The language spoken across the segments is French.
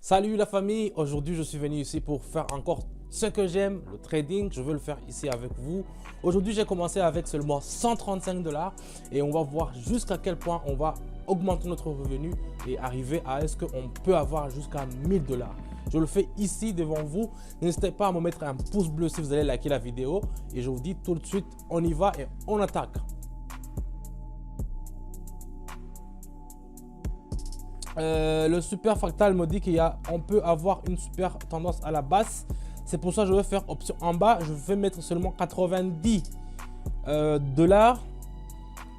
Salut la famille, aujourd'hui je suis venu ici pour faire encore ce que j'aime, le trading. Je veux le faire ici avec vous. Aujourd'hui j'ai commencé avec seulement 135 $ et on va voir jusqu'à quel point on va augmenter notre revenu et arriver à est-ce qu'on peut avoir jusqu'à 1000 $. Je le fais ici devant vous. N'hésitez pas à me mettre un pouce bleu si vous allez liker la vidéo et je vous dis tout de suite, on y va et on attaque. Le super fractal me dit qu'on peut avoir une super tendance à la basse. C'est pour ça que je vais faire option en bas. Je vais mettre seulement 90 $.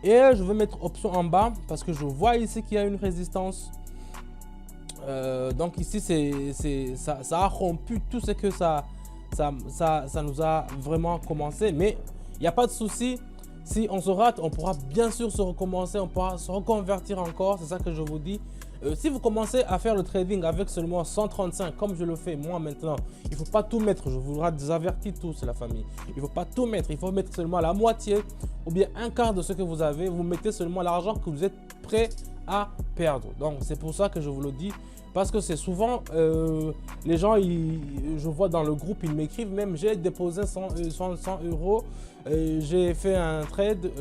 Et je vais mettre option en bas parce que je vois ici qu'il y a une résistance. Donc ici, ça a rompu tout ce que ça nous a vraiment commencé. Mais il n'y a pas de souci. Si on se rate, on pourra bien sûr se recommencer. On pourra se reconvertir encore. C'est ça que je vous dis. Si vous commencez à faire le trading avec seulement 135 comme je le fais moi maintenant, il ne faut pas tout mettre. Je vous avertis tous la famille. Il ne faut pas tout mettre. Il faut mettre seulement la moitié ou bien un quart de ce que vous avez. Vous mettez seulement l'argent que vous êtes prêt à perdre. Donc c'est pour ça que je vous le dis. Parce que c'est souvent, les gens, je vois dans le groupe, ils m'écrivent même, j'ai déposé 100 €, j'ai fait un trade,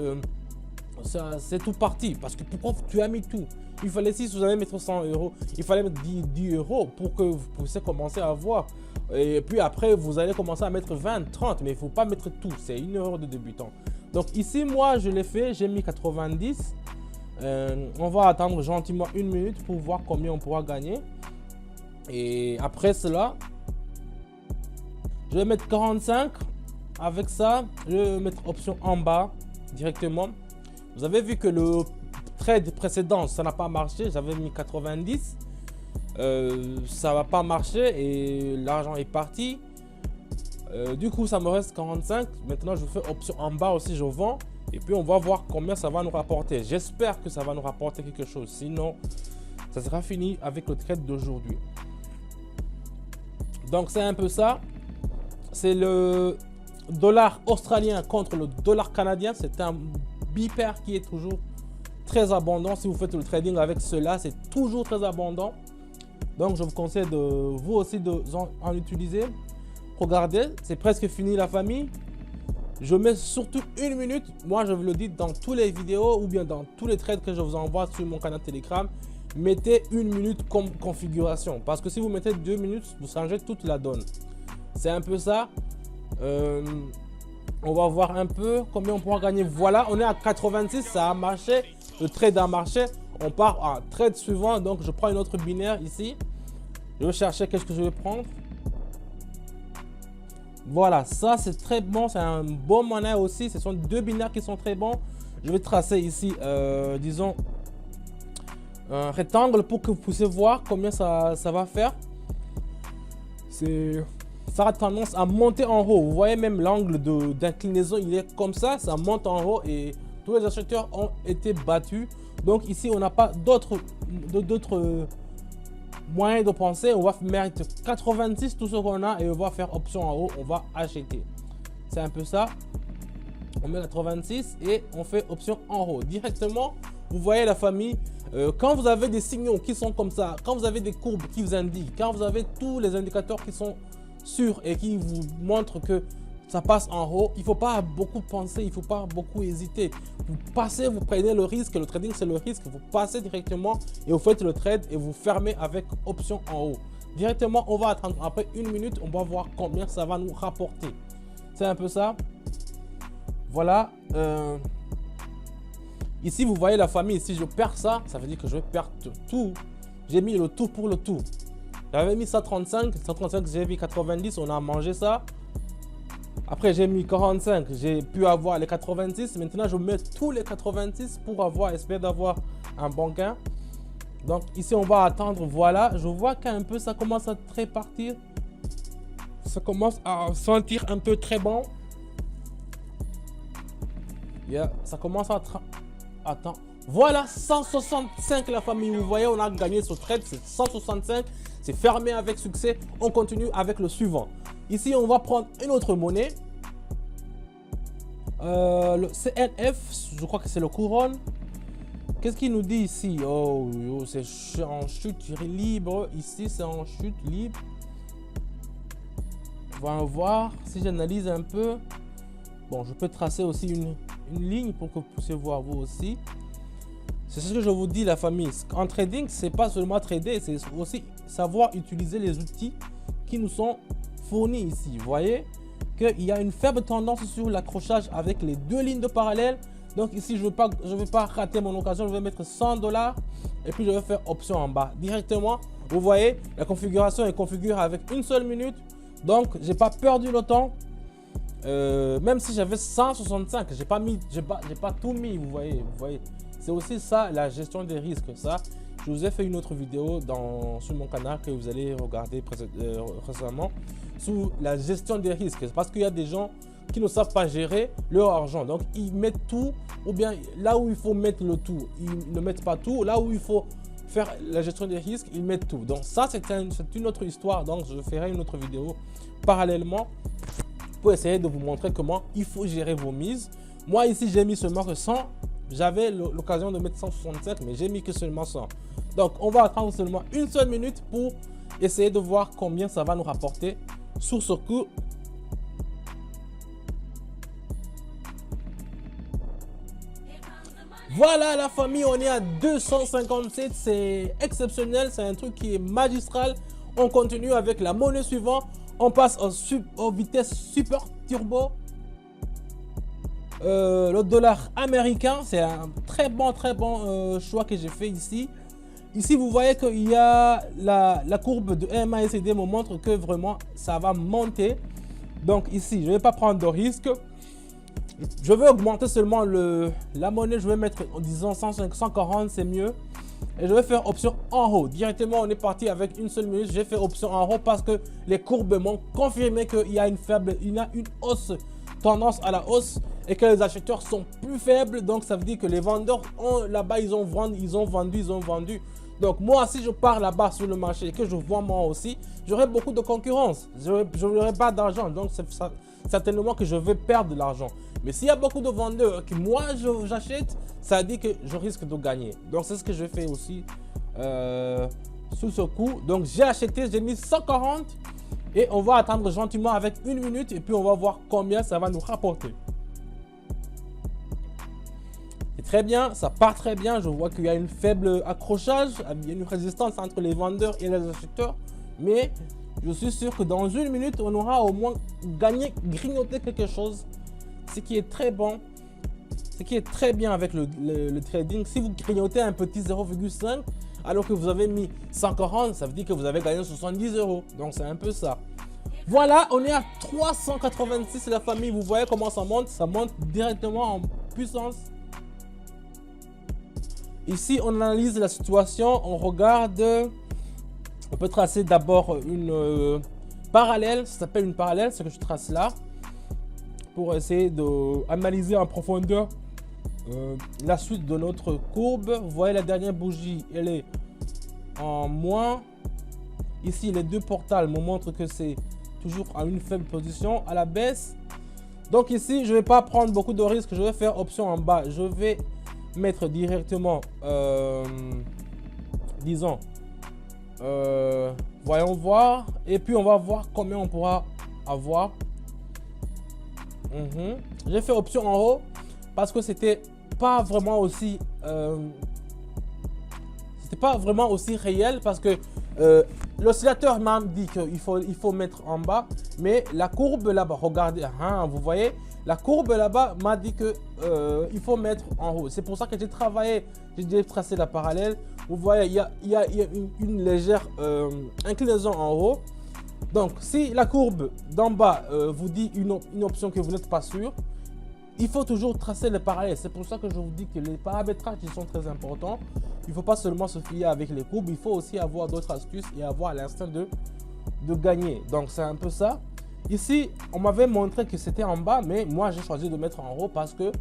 c'est tout parti. Parce que pourquoi tu as mis tout? Il fallait, si vous allez mettre 100 €, il fallait mettre 10 € pour que vous puissiez commencer à voir. Et puis après, vous allez commencer à mettre 20, 30, mais il ne faut pas mettre tout. C'est une erreur de débutant. Donc ici, moi, je l'ai fait, j'ai mis 90. On va attendre gentiment une minute pour voir combien on pourra gagner. Et après cela, je vais mettre 45. Avec ça, je vais mettre option en bas directement. Vous avez vu que le trade précédent, ça n'a pas marché. J'avais mis 90. Ça va pas marcher et l'argent est parti. Du coup, ça me reste 45. Maintenant, je fais option en bas aussi, je vends. Et puis, on va voir combien ça va nous rapporter. J'espère que ça va nous rapporter quelque chose. Sinon, ça sera fini avec le trade d'aujourd'hui. Donc, c'est un peu ça. C'est le dollar australien contre le dollar canadien. C'est un bipair qui est toujours très abondant. Si vous faites le trading avec cela, c'est toujours très abondant. Donc, je vous conseille de vous aussi en utiliser. Regardez, c'est presque fini la famille. Je mets surtout une minute. Moi, je vous le dis dans toutes les vidéos ou bien dans tous les trades que je vous envoie sur mon canal Telegram. Mettez une minute comme configuration. Parce que si vous mettez 2 minutes, vous changez toute la donne. C'est un peu ça. On va voir un peu combien on pourra gagner. Voilà, on est à 86. Ça a marché. Le trade a marché. On part à trade suivant. Donc, je prends une autre binaire ici. Je vais chercher qu'est-ce que je vais prendre. Voilà, ça c'est très bon, c'est un bon monnaie aussi. Ce sont deux binaires qui sont très bons. Je vais tracer ici, disons, un rectangle pour que vous puissiez voir combien ça va faire. Ça a tendance à monter en haut. Vous voyez même l'angle d'inclinaison, il est comme ça monte en haut et tous les acheteurs ont été battus. Donc ici, on n'a pas d'autres moyen de penser. On va mettre 86 tout ce qu'on a et on va faire option en haut, on va acheter. C'est un peu ça. On met 86 et on fait option en haut directement. Vous voyez la famille, quand vous avez des signaux qui sont comme ça, quand vous avez des courbes qui vous indiquent, quand vous avez tous les indicateurs qui sont sûrs et qui vous montrent que ça passe en haut, il ne faut pas beaucoup penser, il ne faut pas beaucoup hésiter. Vous passez, vous prenez le risque, le trading c'est le risque, vous passez directement et vous faites le trade et vous fermez avec option en haut. Directement, on va attendre après une minute, on va voir combien ça va nous rapporter. C'est un peu ça. Voilà. Ici, vous voyez la famille, si je perds ça, ça veut dire que je vais perdre tout. J'ai mis le tout pour le tout. J'avais mis 135, j'ai mis 90, on a mangé ça. Après, j'ai mis 45, j'ai pu avoir les 86. Maintenant, je mets tous les 86 pour espérer d'avoir un bon gain. Donc, ici, on va attendre. Voilà, je vois qu'un peu, ça commence à très partir. Ça commence à sentir un peu très bon. Ça commence à... Attends. Voilà, 165 la famille. Vous voyez, on a gagné ce trade. C'est 165. C'est fermé avec succès. On continue avec le suivant. Ici, on va prendre une autre monnaie. Le CNF, je crois que c'est le couronne. Qu'est-ce qu'il nous dit ici? Oh, c'est en chute libre. Ici, c'est en chute libre. On va voir si j'analyse un peu. Bon, je peux tracer aussi une ligne pour que vous puissiez voir vous aussi. C'est ce que je vous dis, la famille. En trading, c'est pas seulement trader, c'est aussi savoir utiliser les outils qui nous sont fournis ici. Vous voyez qu'il y a une faible tendance sur l'accrochage avec les deux lignes de parallèle. Donc ici, je ne vais pas rater mon occasion. Je vais mettre 100 $ et puis je vais faire option en bas directement. Vous voyez, la configuration est configurée avec une seule minute. Donc, j'ai pas perdu le temps. Même si j'avais 165, j'ai pas tout mis. Vous voyez. C'est aussi ça, la gestion des risques. Ça, je vous ai fait une autre vidéo sur mon canal que vous allez regarder récemment sur la gestion des risques. Parce qu'il y a des gens qui ne savent pas gérer leur argent. Donc, ils mettent tout, ou bien là où il faut mettre le tout, ils ne mettent pas tout. Là où il faut faire la gestion des risques, ils mettent tout. Donc, ça, c'est une autre histoire. Donc, je ferai une autre vidéo parallèlement pour essayer de vous montrer comment il faut gérer vos mises. Moi, ici, j'ai mis seulement que 100. J'avais l'occasion de mettre 167, mais j'ai mis que seulement 100. Donc, on va attendre seulement une seule minute pour essayer de voir combien ça va nous rapporter sur ce coup. Voilà la famille, on est à 257, c'est exceptionnel, c'est un truc qui est magistral. On continue avec la monnaie suivante, on passe aux vitesses super turbo. Le dollar américain, c'est un très bon choix que j'ai fait ici. Ici, vous voyez qu'il y a la courbe de MACD me montre que vraiment ça va monter. Donc ici, je ne vais pas prendre de risque. Je vais augmenter seulement la monnaie. Je vais mettre en disant 140, c'est mieux. Et je vais faire option en haut. Directement, on est parti avec une seule minute. J'ai fait option en haut parce que les courbes m'ont confirmé qu'il y a une hausse, tendance à la hausse, et que les acheteurs sont plus faibles. Donc ça veut dire que les vendeurs là-bas, ils ont vendu. Donc moi, si je pars là-bas sur le marché et que je vends moi aussi, j'aurai beaucoup de concurrence. Je n'aurai pas d'argent. Donc c'est certainement que je vais perdre de l'argent. Mais s'il y a beaucoup de vendeurs que moi j'achète, ça dit que je risque de gagner. Donc c'est ce que je fais aussi sous ce coup. Donc j'ai acheté, j'ai mis 140 et on va attendre gentiment avec une minute et puis on va voir combien ça va nous rapporter. Et très bien, ça part très bien. Je vois qu'il y a une faible accrochage, il y a une résistance entre les vendeurs et les acheteurs. Mais je suis sûr que dans une minute, on aura au moins grignoté quelque chose. Ce qui est très bon, ce qui est très bien avec le trading. Si vous grignotez un petit 0,5 alors que vous avez mis 140, ça veut dire que vous avez gagné 70 €. Donc c'est un peu ça. Voilà, on est à 386 la famille. Vous voyez comment ça monte directement en puissance. Ici, on analyse la situation, on regarde. On peut tracer d'abord une parallèle, ça s'appelle une parallèle, ce que je trace là, pour essayer d'analyser en profondeur la suite de notre courbe. Vous voyez la dernière bougie, elle est en moins. Ici, les deux portales me montrent que c'est toujours à une faible position, à la baisse. Donc ici, je ne vais pas prendre beaucoup de risques, je vais faire option en bas. Je vais mettre directement, disons, voyons voir, et puis on va voir combien on pourra avoir. J'ai fait option en haut parce que c'était pas vraiment aussi réel, parce que l'oscillateur m'a dit qu'il faut mettre en bas, mais la courbe là-bas, regardez, vous voyez, la courbe là-bas m'a dit que il faut mettre en haut. C'est pour ça que j'ai travaillé, j'ai tracé la parallèle. Vous voyez, il y a une légère inclinaison en haut. Donc, si la courbe d'en bas vous dit une option que vous n'êtes pas sûr, il faut toujours tracer les parallèles. C'est pour ça que je vous dis que les paramétrages ils sont très importants. Il ne faut pas seulement se fier avec les courbes, il faut aussi avoir d'autres astuces et avoir l'instinct de gagner. Donc, c'est un peu ça. Ici, on m'avait montré que c'était en bas, mais moi, j'ai choisi de mettre en haut parce que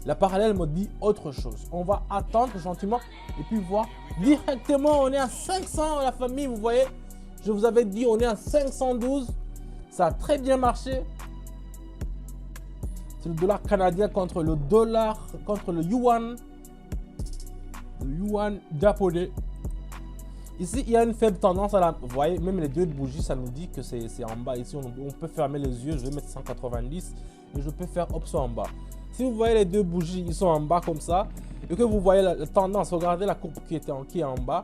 la parallèle me dit autre chose. On va attendre gentiment et puis voir directement. On est à 500 la famille, vous voyez. Je vous avais dit, on est à 512. Ça a très bien marché. C'est le dollar canadien contre le yuan. le yuan japonais. Ici, il y a une faible tendance à la... Vous voyez, même les deux bougies, ça nous dit que c'est en bas. Ici, on peut fermer les yeux. Je vais mettre 190 et je peux faire option en bas. Si vous voyez les deux bougies, ils sont en bas comme ça. Et que vous voyez la tendance, regardez la courbe qui est en bas.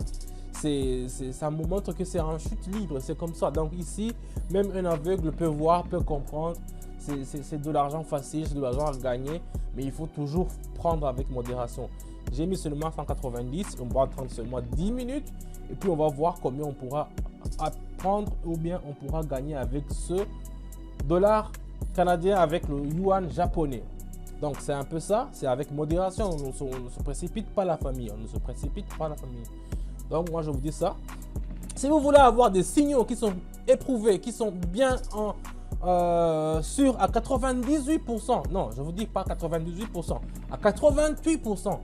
Ça me montre que c'est en chute libre. C'est comme ça. Donc ici, même un aveugle peut voir, peut comprendre. C'est de l'argent facile, c'est de l'argent à gagner. Mais il faut toujours prendre avec modération. J'ai mis seulement 190. On va attendre seulement 10 minutes. Et puis on va voir combien on pourra apprendre ou bien on pourra gagner avec ce dollar canadien avec le yuan japonais. Donc c'est un peu ça, c'est avec modération. On ne se précipite pas la famille. On ne se précipite pas la famille. Donc moi je vous dis ça. Si vous voulez avoir des signaux qui sont éprouvés, qui sont bien sûrs à 98%, non je vous dis pas 98%, à 88%,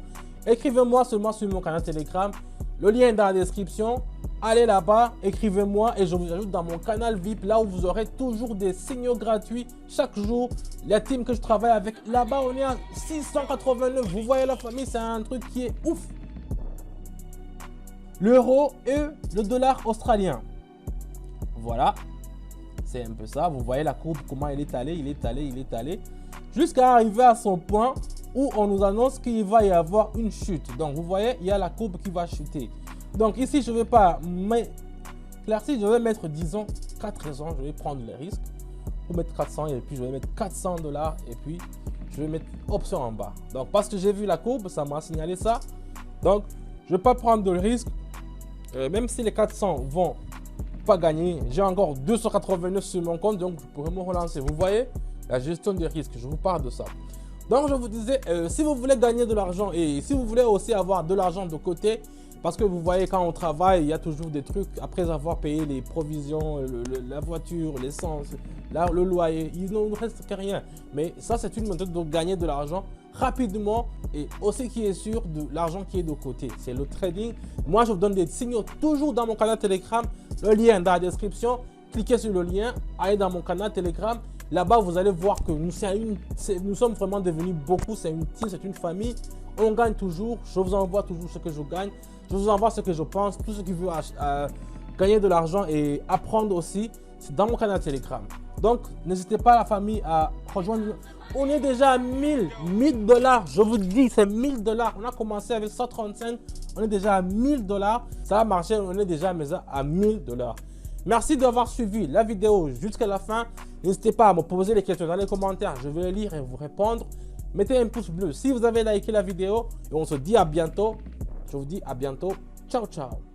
écrivez-moi seulement sur mon canal Telegram. Le lien est dans la description. Allez là-bas, écrivez-moi et je vous ajoute dans mon canal VIP, là où vous aurez toujours des signaux gratuits chaque jour. La team que je travaille avec, là-bas on est à 689. Vous voyez la famille, c'est un truc qui est ouf. L'euro et le dollar australien. Voilà, c'est un peu ça. Vous voyez la courbe, comment il est allé, jusqu'à arriver à son point où on nous annonce qu'il va y avoir une chute. Donc vous voyez, il y a la courbe qui va chuter. Donc ici, je ne vais pas m'éclaircir, je vais mettre, disons, 4 raisons. Je vais prendre les risques pour mettre 400 et puis je vais mettre 400 $ et puis je vais mettre option en bas. Donc parce que j'ai vu la courbe, ça m'a signalé ça. Donc je ne vais pas prendre de risque. Même si les 400 vont pas gagner, j'ai encore 289 sur mon compte, donc je pourrais me relancer. Vous voyez, la gestion des risques, je vous parle de ça. Donc je vous disais, si vous voulez gagner de l'argent et si vous voulez aussi avoir de l'argent de côté, parce que vous voyez quand on travaille, il y a toujours des trucs, après avoir payé les provisions, la voiture, l'essence, le loyer, il ne nous reste que rien. Mais ça c'est une méthode de gagner de l'argent rapidement et aussi qui est sûr de l'argent qui est de côté. C'est le trading. Moi je vous donne des signaux toujours dans mon canal Telegram, le lien dans la description. Cliquez sur le lien, allez dans mon canal Telegram. Là-bas, vous allez voir que nous sommes vraiment devenus beaucoup. C'est une team, c'est une famille. On gagne toujours. Je vous envoie toujours ce que je gagne. Je vous envoie ce que je pense. Tout ce qui veut gagner de l'argent et apprendre aussi, c'est dans mon canal Telegram. Donc, n'hésitez pas la famille à rejoindre. On est déjà à 1000 $. Je vous dis, c'est 1000 $. On a commencé avec 135. On est déjà à 1000 $. Ça a marché. On est déjà à 1000 $. Merci d'avoir suivi la vidéo jusqu'à la fin. N'hésitez pas à me poser les questions dans les commentaires. Je vais les lire et vous répondre. Mettez un pouce bleu si vous avez liké la vidéo. Et on se dit à bientôt. Je vous dis à bientôt. Ciao, ciao.